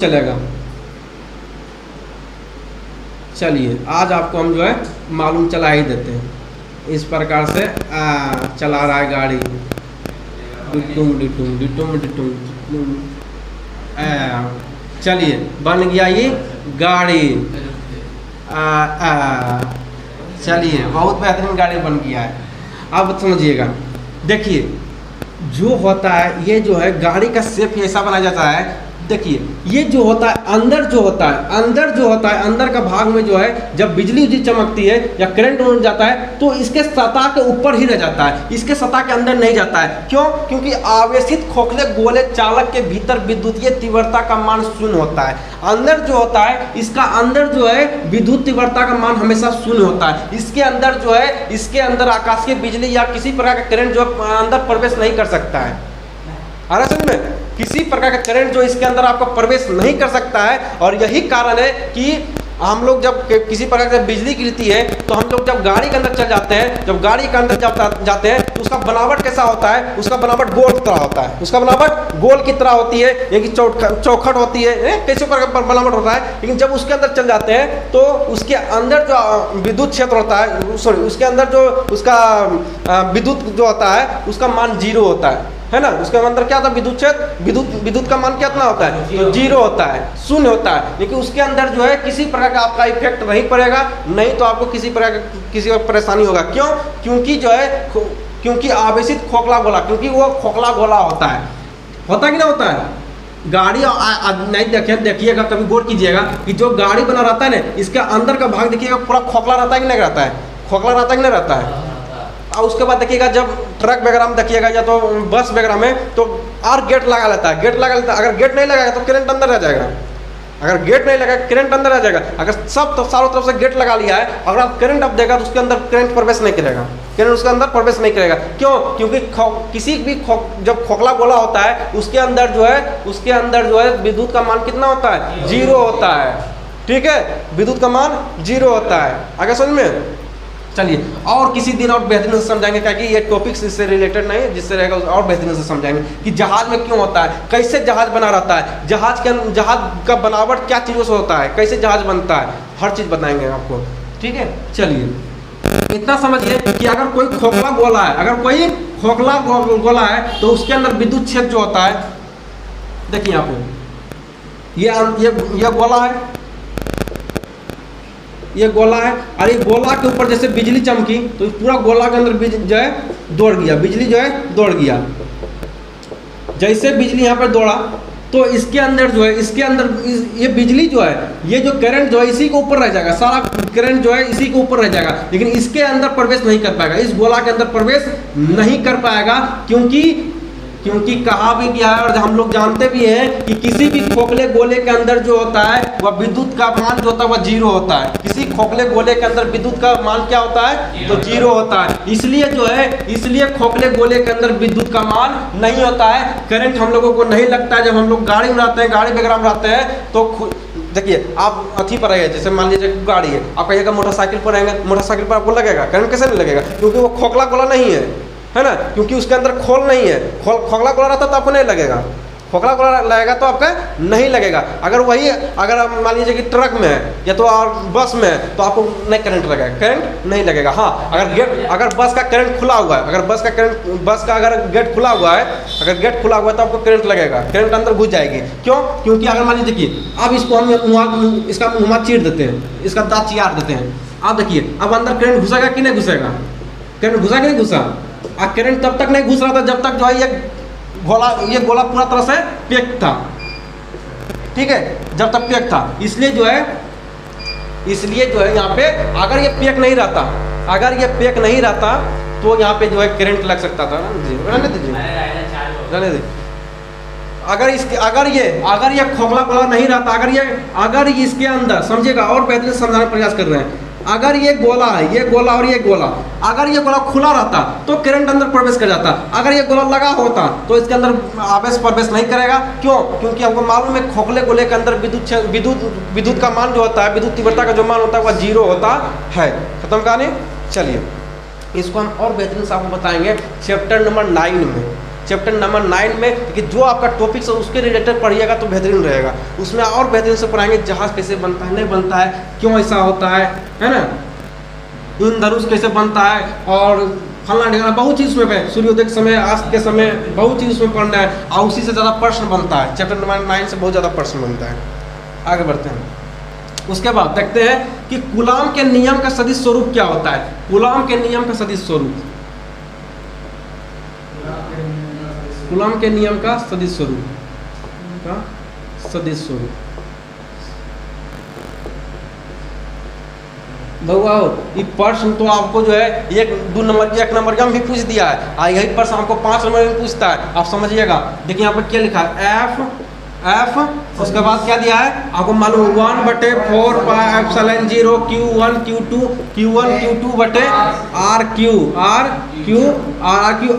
चलेगा। चलिए आज आपको हम जो है मालूम चला ही देते हैं। इस प्रकार से चला रहा है गाड़ी, डिटुम डिटुम डिटुम डिटुम डिटुम। चलिए बन गया ये गाड़ी। चलिए बहुत बेहतरीन गाड़ी बन गया है। अब समझिएगा, देखिए जो होता है ये जो है गाड़ी का शेप ऐसा बनाया जाता है। देखिए ये जो होता है अंदर जो होता है अंदर का भाग में जो है जब बिजली उजली चमकती है या करंट उड़ जाता है तो इसके सतह के ऊपर ही रह जाता है, इसके सतह के अंदर नहीं जाता है। क्यों? क्योंकि आवेशित खोखले गोले चालक के भीतर विद्युतीय तीव्रता का मान शून्य होता है। अंदर जो होता है इसका अंदर जो है विद्युत तीव्रता का मान हमेशा शून्य होता है। इसके अंदर जो है इसके अंदर आकाशीय बिजली या किसी प्रकार का करंट जो अंदर प्रवेश नहीं कर सकता है। आ रहा समझ में? किसी प्रकार का करंट जो इसके अंदर आपका प्रवेश नहीं कर सकता है। और यही कारण है कि हम लोग जब किसी प्रकार से बिजली गिरती है तो हम लोग जब गाड़ी के अंदर चल जाते हैं, जब गाड़ी के अंदर जाते हैं तो उसका बनावट कैसा होता है? उसका बनावट गोल की तरह होता है। उसका बनावट गोल की तरह होती है, यानी चौखट होती है, कैसे प्रकार का बनावट होता है। लेकिन जब उसके अंदर चल जाते हैं तो उसके अंदर जो विद्युत क्षेत्र होता है, सॉरी उसके अंदर जो उसका विद्युत जो होता है उसका मान 0 होता है ना। उसके अंदर क्या होता है? विद्युत क्षेत्र, विद्युत का मान कितना होता है? तो 0 होता है, शून्य होता है। लेकिन उसके अंदर जो है किसी प्रकार का आपका इफेक्ट नहीं पड़ेगा, नहीं तो आपको किसी प्रकार किसी परेशानी होगा। क्यों? क्योंकि जो है क्योंकि आवेशित खोखला गोला, क्योंकि वो खोखला गोला होता है कि ना होता है। गाड़ी नहीं देखिएगा, कभी गौर कीजिएगा कि जो गाड़ी बना रहता है ना इसके अंदर का भाग देखिएगा पूरा खोखला रहता है कि नहीं रहता है? खोखला रहता है कि नहीं रहता है? और उसके बाद देखिएगा जब ट्रक वगैरह में देखिएगा या तो बस वगैरह में तो और गेट लगा लेता है, अगर गेट नहीं लगाएगा तो करंट अंदर रह जाएगा। अगर गेट नहीं लगाएगा करंट अंदर रह जाएगा। अगर सब तो चारों तरफ से गेट लगा लिया है, अगर आप करंट अब देगा तो उसके अंदर करंट प्रवेश नहीं करेगा, करंट उसके अंदर प्रवेश नहीं करेगा। क्यों? क्योंकि किसी भी जब खोखला गोला होता है उसके अंदर जो है विद्युत का मान कितना होता है? 0 होता है। ठीक है, विद्युत का मान 0 होता है। आगे समझ में? चलिए और किसी दिन और बेहतरीन से समझाएंगे, क्योंकि ये टॉपिक्स इससे रिलेटेड नहीं है, जिससे रहेगा और बेहतरीन से समझाएंगे कि जहाज में क्यों होता है, कैसे जहाज बना रहता है, जहाज का बनावट क्या चीज़ों से होता है, कैसे जहाज बनता है, हर चीज़ बताएंगे आपको। ठीक है, चलिए इतना समझिए कि अगर कोई खोखला गोला है तो उसके अंदर विद्युत क्षेत्र जो होता है, देखिए यहाँ पे ये गोला है, ये गोला है और ये गोला के ऊपर जैसे बिजली चमकी तो पूरा गोला के अंदर जो है दौड़ गया, बिजली जो है दौड़ गया। जैसे बिजली यहाँ पर दौड़ा तो इसके अंदर जो है ये बिजली जो है, ये जो करंट जो है इसी के ऊपर रह जाएगा, सारा करंट जो है इसी के ऊपर रह जाएगा, लेकिन इसके अंदर प्रवेश नहीं कर पाएगा, इस गोला के अंदर प्रवेश नहीं कर पाएगा। क्योंकि कहा भी गया है और हम लोग जानते भी हैं कि किसी भी खोखले गोले के अंदर जो होता है वह विद्युत का मान जो होता है वह 0 होता है। किसी खोखले गोले के अंदर विद्युत का मान क्या होता है? तो 0 होता है। इसलिए खोखले गोले के अंदर विद्युत का मान नहीं होता है। करंट हम लोगों को नहीं लगता है। जब हम लोग गाड़ी में रहते हैं, गाड़ी वगैरह में रहते हैं तो देखिए आप अथी पर रहेंगे, जैसे मान लीजिए गाड़ी है, आप कहिएगा मोटरसाइकिल पर रहेंगे, मोटरसाइकिल पर आपको लगेगा करंट, कैसे नहीं लगेगा? क्योंकि वो खोखला गोला नहीं है ना, क्योंकि उसके अंदर खोल नहीं है। खोखला गोला रहता तो आपको नहीं लगेगा, खोखला गोला लगेगा तो आपका नहीं लगेगा। अगर आप मान लीजिए कि ट्रक में है या तो और बस में है तो आपको नहीं करंट लगेगा, करंट नहीं लगेगा। हाँ, अगर बस का करंट खुला हुआ है, अगर बस का अगर गेट खुला हुआ है तो आपको करंट लगेगा, करंट अंदर घुस जाएगी। क्यों? क्योंकि अगर मान लीजिए कि अब इसको हम इसका मुँह चीर देते हैं, इसका दाँत चियार देते हैं, आप देखिए अब अंदर करंट घुसेगा कि नहीं घुसेगा? करंट घुसा कि नहीं घुसा? करंट तब तक नहीं घुस रहा था जब तक जो है ये गोला पूरा तरह से पैक था। ठीक है, जब तक पैक था। इसलिए जो है यहाँ पे अगर ये पैक नहीं रहता तो यहाँ पे जो है करंट लग सकता था। रहने दीजिए। अगर ये खोखला गोला नहीं रहता, अगर इसके अंदर समझिएगा और बेहतरीन समझाने का प्रयास कर रहे हैं, अगर ये गोला है, ये गोला और ये गोला, अगर ये गोला खुला रहता तो करंट अंदर प्रवेश कर जाता। अगर ये गोला लगा होता तो इसके अंदर आवेश प्रवेश नहीं करेगा। क्यों? क्योंकि हमको मालूम है खोखले गोले के अंदर विद्युत का मान जो होता है, विद्युत तीव्रता का जो मान होता है वह 0 होता है। खत्म कहानी। चलिए इसको हम और बेहतरीन से आपको बताएंगे चैप्टर नंबर 9 में। चैप्टर नंबर 9 में, कि जो आपका टॉपिक है उसके रिलेटेड पढ़िएगा तो बेहतरीन रहेगा। उसमें और बेहतरीन से पढ़ाएंगे जहाज कैसे बनता है, नहीं बनता है, क्यों ऐसा होता है ना, इंद्रधनुष कैसे बनता है, और फलना ढिकाना बहुत चीज़ उसमें, सूर्योदय के समय, अस्त के समय, बहुत चीज़ उसमें पढ़ना है, और उसी से ज़्यादा प्रश्न बनता है। चैप्टर नंबर 9 से बहुत ज़्यादा प्रश्न बनता है। आगे बढ़ते हैं। उसके बाद देखते हैं कि कूलाम के नियम का सदिश स्वरूप क्या होता है। कूलाम के नियम का सदिश स्वरूप, कूलाम के नियम का सदिश स्वरूप, का सदिश स्वरूप ये प्रश्न तो आपको जो है 1 नंबर का भी पूछ दिया है, यही प्रश्न आपको 5 नंबर में पूछता है। आप समझिएगा, देखिए यहाँ पर क्या लिखा है, एफ उसके बाद क्या दिया है आपको मालूम, 1/4 पाई एप्सिलॉन 0 Q1 Q2 बटे आर क्यू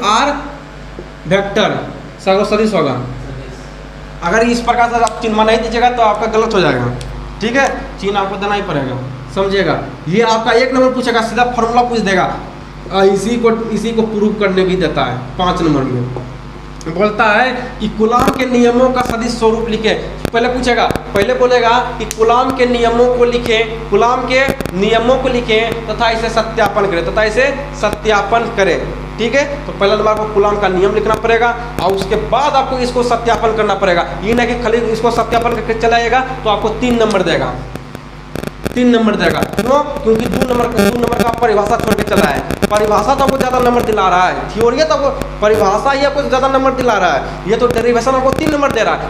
आर वेक्टर सदिश होगा। अगर इस प्रकार से आप चिन्ह नहीं दीजिएगा तो आपका गलत हो जाएगा, ठीक है, चिन्ह आपको देना ही पड़ेगा, समझिएगा। ये आपका 1 नंबर पूछेगा, सीधा फॉर्मूला पूछ देगा, इसी को प्रूव करने भी देता है। 5 नंबर में बोलता है कि कूलाम के नियमों का सदिश स्वरूप लिखे। पहले पूछेगा, पहले बोलेगा कि कूलाम के नियमों को लिखें, कूलाम के नियमों को लिखें तथा इसे सत्यापन करें, ठीक है। तो पहला नंबर आपको कूलाम का नियम लिखना पड़ेगा, और उसके बाद आपको इसको सत्यापन करना पड़ेगा। ये नहीं कि खाली इसको सत्यापन करके चलाएगा तो आपको 3 नंबर देगा, 3 नंबर देगा। क्यों? क्योंकि 2 नंबर का परिभाषा छोड़ के चला है। परिभाषा तो आपको ज़्यादा नंबर दिला रहा है, थ्योरी तो आपको, परिभाषा ही आपको ज़्यादा नंबर दिला रहा है। ये तो डेरिवेशन आपको 3 नंबर दे रहा है,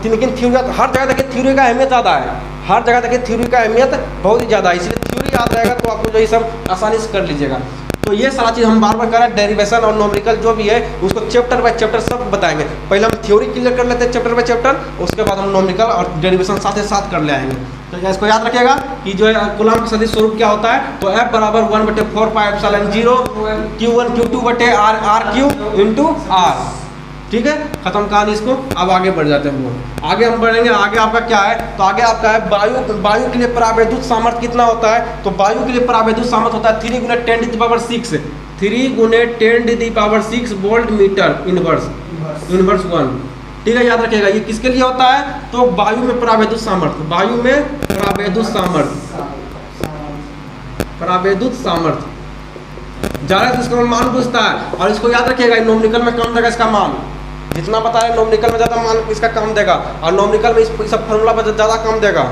लेकिन थ्योरी हर जगह देखिए थ्योरी का अहमियत ज़्यादा है, हर जगह देखिए थ्योरी का अहमियत बहुत ही ज़्यादा है, इसलिए थ्योरी याद रहेगा तो आपको जो ये सब आसानी से कर लीजिएगा। तो ये सारा चीज़ हम बार बार कर रहे हैं, डेरिवेशन और न्यूमेरिकल जो भी है उसको चैप्टर बाय चैप्टर सब बताएंगे। पहले हम थ्योरी क्लियर कर लेते हैं चैप्टर बाय चैप्टर, उसके बाद हम न्यूमेरिकल और डेरिवेशन साथ ही साथ कर ले आएंगे। तो इसको याद रखिएगा कि जो है कूलाम का सदिश स्वरूप क्या होता है। तो F बराबर 1/4 पाई एप्सिलॉन 0 Q1 Q2 बटे आर क्यू इंटू आर, ठीक है, खत्म कहानी। इसको अब आगे बढ़ जाते हैं, वो आगे हम बढ़ेंगे। आगे आपका क्या है, तो आगे आपका है वायु के लिए परावैद्युत सामर्थ्य कितना होता है। तो वायु के लिए परावैद्युत सामर्थ्य होता है 3 × 10⁻⁶ 3 × 10⁻⁶ वोल्ट मीटर इनवर्स 1, ठीक है, याद रखिएगा। ये किसके लिए होता है, तो वायु में परावैद्युत सामर्थ्य, वायु में परावैद्युत सामर्थ्य ज़्यादा तो इसका मान पूछता है, और इसको याद रखिएगा न्यूमेरिकल में कम देगा इसका मान, जितना बताया न्यूमेरिकल में ज़्यादा मान इसका कम देगा, और न्यूमेरिकल में इस सब फॉर्मूला पर ज़्यादा कम देगा,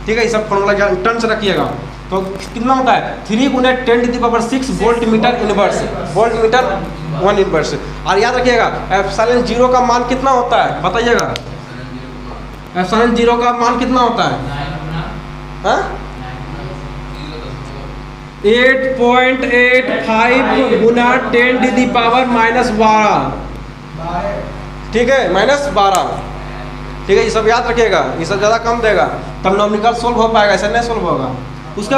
ठीक है। ये सब फॉर्मूला टन से रखिएगा। तो कितना होता है 3 × 10⁻⁶ वोल्ट मीटर इनवर्स 1 इनवर्स। और याद रखिएगा एप्सिलॉन 0 का मान कितना होता है, बताइएगा, एप्सिलॉन 0 का मान कितना होता है, हाँ 8.85 × 10⁻⁻12, ठीक है, -12, ठीक है। ये सब याद रखिएगा, ये सब ज़्यादा कम देगा, तब न्यूमेरिकल सोल्व हो पाएगा, ऐसा नहीं सोल्व होगा। उसके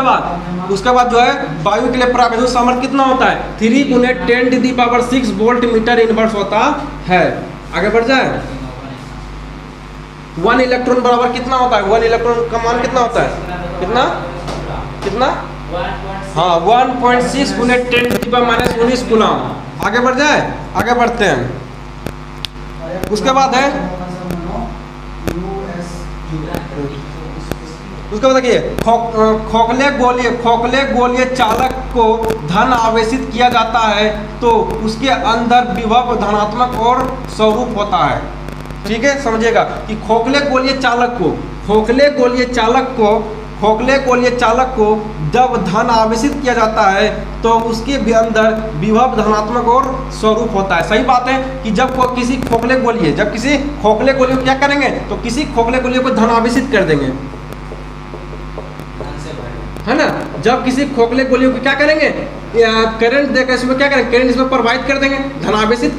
बाद जो है वायु के लिए परावैद्युत सामर्थ्य कितना होता है 3 × 10⁻⁶ वोल्ट मीटर इनवर्स होता है। आगे बढ़ जाए, 1 इलेक्ट्रॉन बराबर कितना होता है, 1 इलेक्ट्रॉन का मान कितना होता है, कितना हाँ 1.6 × 10⁻⁻19 कूलाम। आगे बढ़ जाए, आगे बढ़ते हैं। उसके बाद है, उसके बाद देखिए खोखले गोलीय चालक को धन आवेशित किया जाता है तो उसके अंदर विभव धनात्मक और स्वरूप होता है, ठीक है, समझिएगा कि खोखले गोलीय चालक को जब धन आवेशित किया जाता है तो उसके भी अंदर विभव धनात्मक और स्वरूप होता है। सही बात है कि जब किसी खोखले गोलीय को क्या करेंगे, तो किसी खोखले गोलीय को धन आवेशित कर देंगे, है ना। जब किसी खोखले गोलियों को क्या करेंगे, करंट देकर इसमें क्या करेंगे, करंट इसमें प्रवाहित कर देंगे, धनावेशित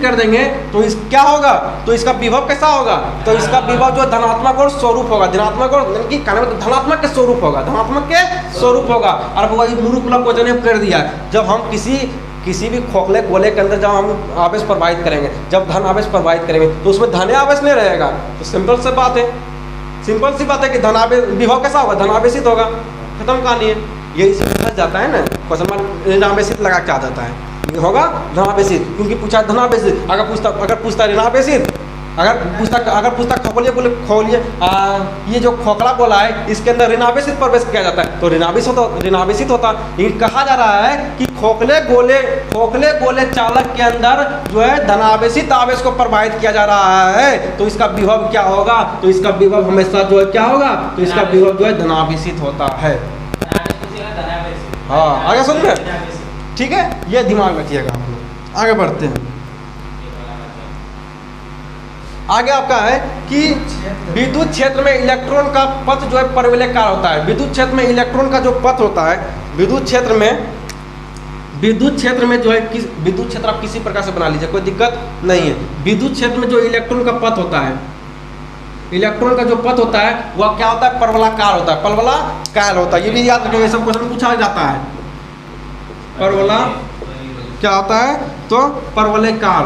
कर देंगे, तो इस क्या होगा, तो इसका विभव कैसा होगा, तो इसका विभव जो धनात्मक और स्वरूप होगा, धनात्मक के स्वरूप होगा। और वही मूलक क्वेश्चन कर दिया, जब हम किसी भी खोखले गोले के अंदर जब हम आवेश प्रवाहित करेंगे, जब धन आवेश प्रवाहित करेंगे तो उसमें धन आवेश नहीं रहेगा। तो सिंपल सी बात है कि धनावेश विभव कैसा होगा, धनावेशित होगा, खत्म कहानी है। यही से फंस जाता है ना, क्वेश्चन मार्क ऋणावेशित लगा के आ जाता है, होगा धनावेशित, क्योंकि पूछा धनावेशित। अगर पूछता ऋणावेशित, अगर पूछता खोलिए ये जो खोखला बोला है इसके अंदर ऋणावेशित प्रवेश किया जाता है तो ऋणावेशित होता। ये कहा जा रहा है कि खोखले गोले चालक के अंदर जो है धनावेशित आवेश को प्रवाहित किया जा रहा है, तो इसका विभव क्या होगा? तो इसका विभव हमेशा जो है क्या होगा? तो इसका विभव जो है धनावेशित होता है। हाँ, आगे सुन रहे? ठीक है, ये दिमाग में रखिएगा आप लोग। आगे बढ़ते हैं। आगे आपका है कि विद्युत क्षेत्र में इलेक्ट्रॉन का पथ जो है परवलयकार होता है। विद्युत क्षेत्र में इलेक्ट्रॉन का जो पथ होता है, विद्युत क्षेत्र में जो है विद्युत क्षेत्र आप किसी प्रकार से बना लीजिए, कोई दिक्कत नहीं है। विद्युत क्षेत्र में जो इलेक्ट्रॉन का पथ होता है, इलेक्ट्रॉन का जो पथ होता है वह क्या होता है? परवलयाकार होता है, परवलयाकार होता है। ये भी याद रखिएगा, सब क्वेश्चन पूछा जाता है। परवला क्या होता है? तो परवलयकार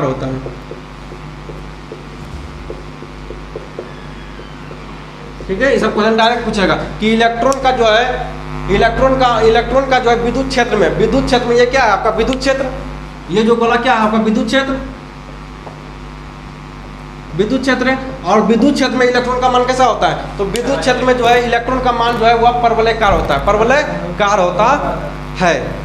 होता है। ठीक है, ये सब क्वेश्चन डायरेक्ट पूछेगा कि इलेक्ट्रॉन का जो है विद्युत क्षेत्र में ये क्या है आपका विद्युत क्षेत्र? ये जो बोला क्या है आपका विद्युत क्षेत्र है। और विद्युत क्षेत्र में इलेक्ट्रॉन का मान कैसा होता है? तो विद्युत क्षेत्र में जो है इलेक्ट्रॉन का मान जो है वह परवलयकार होता है, परवलयकार होता है।